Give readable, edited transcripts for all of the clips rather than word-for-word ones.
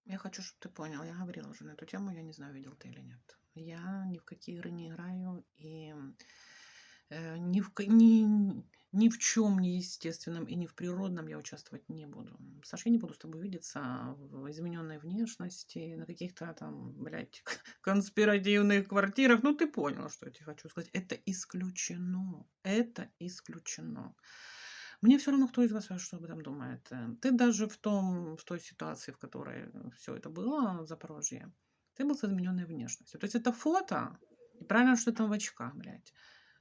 Я хочу, чтобы ты понял, я говорила уже на эту тему, я не знаю, видел ты или нет. Я ни в какие игры не играю и ни в чем неестественном и не в природном я участвовать не буду. Саш, я не буду с тобой видеться в измененной внешности, на каких-то там, блядь, конспиративных квартирах. Ну, ты понял, что я тебе хочу сказать. Это исключено. Это исключено. Мне все равно, кто из вас что об этом думает. Ты даже в той ситуации, в которой все это было в Запорожье, ты был с измененной внешностью. То есть это фото, и правильно, что ты там в очках, блядь.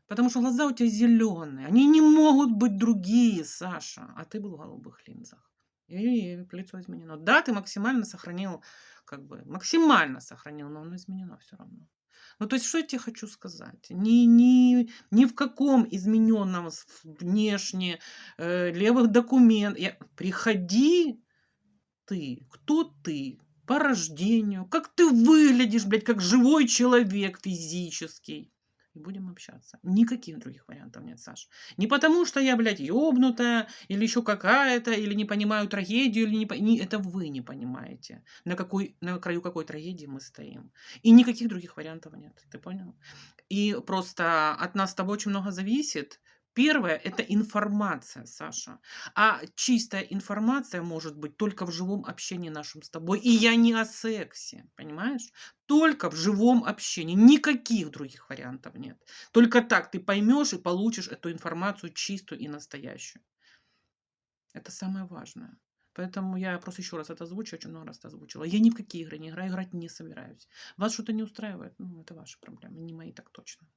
Потому что глаза у тебя зеленые. Они не могут быть другие, Саша. А ты был в голубых линзах. И лицо изменено. Да, ты максимально сохранил, как бы, максимально сохранил, но оно изменено все равно. Ну, то есть, что я тебе хочу сказать? Ни в каком измененном внешне левых документах. Приходи ты, кто ты, по рождению, как ты выглядишь, блядь, как живой человек физический. И будем общаться. Никаких других вариантов нет, Саш. Не потому, что я, блядь, ёбнутая, или еще какая-то, или не понимаю трагедию, или это вы не понимаете, на краю какой трагедии мы стоим. И никаких других вариантов нет. Ты понял? И просто от нас с тобой очень много зависит. Первое — это информация, Саша. А чистая информация может быть только в живом общении нашем с тобой. И я не о сексе, понимаешь? Только в живом общении. Никаких других вариантов нет. Только так ты поймешь и получишь эту информацию чистую и настоящую. Это самое важное. Поэтому я просто еще раз это озвучу, очень много раз это озвучила. Я ни в какие игры не играю, играть не собираюсь. Вас что-то не устраивает? Ну, это ваши проблемы, не мои так точно.